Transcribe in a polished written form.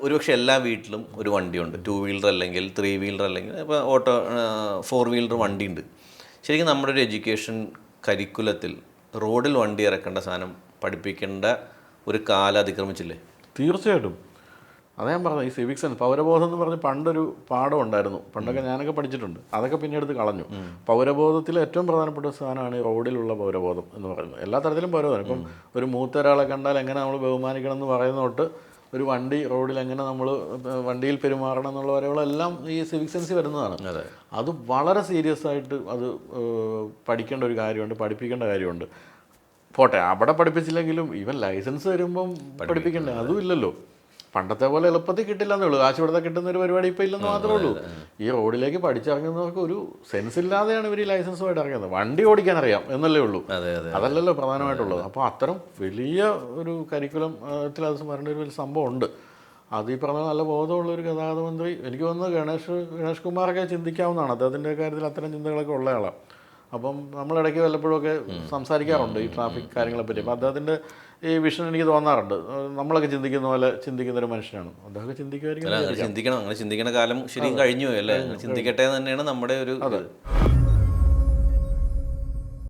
ഒരുപക്ഷെ എല്ലാ വീട്ടിലും ഒരു വണ്ടിയുണ്ട്. 2 വീലർ അല്ലെങ്കിൽ 3 വീലർ അല്ലെങ്കിൽ ഇപ്പോൾ 4 വീലർ വണ്ടിയുണ്ട്. ശരിക്കും നമ്മുടെ ഒരു എഡ്യൂക്കേഷൻ കരിക്കുലത്തിൽ റോഡിൽ വണ്ടി ഇറക്കേണ്ട സാധനം പഠിപ്പിക്കേണ്ട ഒരു കാലം അതിക്രമിച്ചില്ലേ? തീർച്ചയായിട്ടും. അതാ ഞാൻ പറഞ്ഞത്, ഈ സിവിക് സെൻസ്, പൗരബോധം എന്ന് പറഞ്ഞ് പണ്ടൊരു പാഠം ഉണ്ടായിരുന്നു. പണ്ടൊക്കെ ഞാനൊക്കെ പഠിച്ചിട്ടുണ്ട്. അതൊക്കെ പിന്നീട് കളഞ്ഞു. പൗരബോധത്തിലെ ഏറ്റവും പ്രധാനപ്പെട്ട സാധനമാണ് ഈ റോഡിലുള്ള പൗരബോധം എന്ന് പറയുന്നത്. എല്ലാ തരത്തിലും പൗരബോധം. ഇപ്പം ഒരു മൂത്ത ഒരാളെ കണ്ടാൽ എങ്ങനെ നമ്മൾ ബഹുമാനിക്കണം എന്ന് പറയുന്ന തൊട്ട് ഒരു വണ്ടി റോഡിൽ എങ്ങനെ നമ്മൾ വണ്ടിയിൽ പെരുമാറണം എന്നുള്ള വരെകളെല്ലാം ഈ സിവിക് സെൻസ് വരുന്നതാണ്. അത് വളരെ സീരിയസ് ആയിട്ട് അത് പഠിക്കേണ്ട ഒരു കാര്യമുണ്ട്, പഠിപ്പിക്കേണ്ട കാര്യമുണ്ട്. പോട്ടെ, അവിടെ പഠിപ്പിച്ചില്ലെങ്കിലും ഈവൻ ലൈസൻസ് വരുമ്പം പഠിപ്പിക്കണ്ടേ? അതും ഇല്ലല്ലോ. പണ്ടത്തെ പോലെ എളുപ്പത്തിൽ കിട്ടില്ല എന്നേ ഉള്ളൂ. കാശ് കൊടുത്താൽ കിട്ടുന്ന ഒരു പരിപാടി ഇപ്പോൾ ഇല്ലെന്ന് മാത്രമേ ഉള്ളൂ. ഈ റോഡിലേക്ക് പഠിച്ചിറങ്ങുന്നവർക്ക് ഒരു സെൻസ് ഇല്ലാതെയാണ് ഇവർ ഈ ലൈസൻസുമായിട്ട് ഇറങ്ങുന്നത്. വണ്ടി ഓടിക്കാൻ അറിയാം എന്നല്ലേ ഉള്ളൂ, അതല്ലല്ലോ പ്രധാനമായിട്ടുള്ളത്. അപ്പോൾ അത്തരം വലിയ ഒരു കരിക്കുലത്തിൽ അത് വരേണ്ട ഒരു വലിയ സംഭവം ഉണ്ട്. അത് ഈ പറഞ്ഞ നല്ല ബോധമുള്ളൊരു ഗതാഗത മന്ത്രി, എനിക്ക് തോന്നുന്നു ഗണേഷ് കുമാറൊക്കെ ചിന്തിക്കാവുന്നതാണ്. അദ്ദേഹത്തിൻ്റെ കാര്യത്തിൽ അത്തരം ചിന്തകളൊക്കെ ഉള്ള ആളാണ്. അപ്പം നമ്മളിടയ്ക്ക് വല്ലപ്പോഴൊക്കെ സംസാരിക്കാറുണ്ട് ഈ ട്രാഫിക് കാര്യങ്ങളെപ്പറ്റി. അപ്പോൾ അദ്ദേഹത്തിൻ്റെ ഈ വിഷൻ എനിക്ക് തോന്നാറുണ്ട്. നമ്മളൊക്കെ ചിന്തിക്കുന്ന പോലെ ചിന്തിക്കുന്ന ഒരു മനുഷ്യനാണ്. അതൊക്കെ ചിന്തിക്കുമായിരിക്കും. ചിന്തിക്കണം. അങ്ങനെ ചിന്തിക്കുന്ന കാലം ശരിക്കും കഴിഞ്ഞു അല്ലേ? ചിന്തിക്കട്ടെ എന്ന് തന്നെയാണ് നമ്മുടെ ഒരു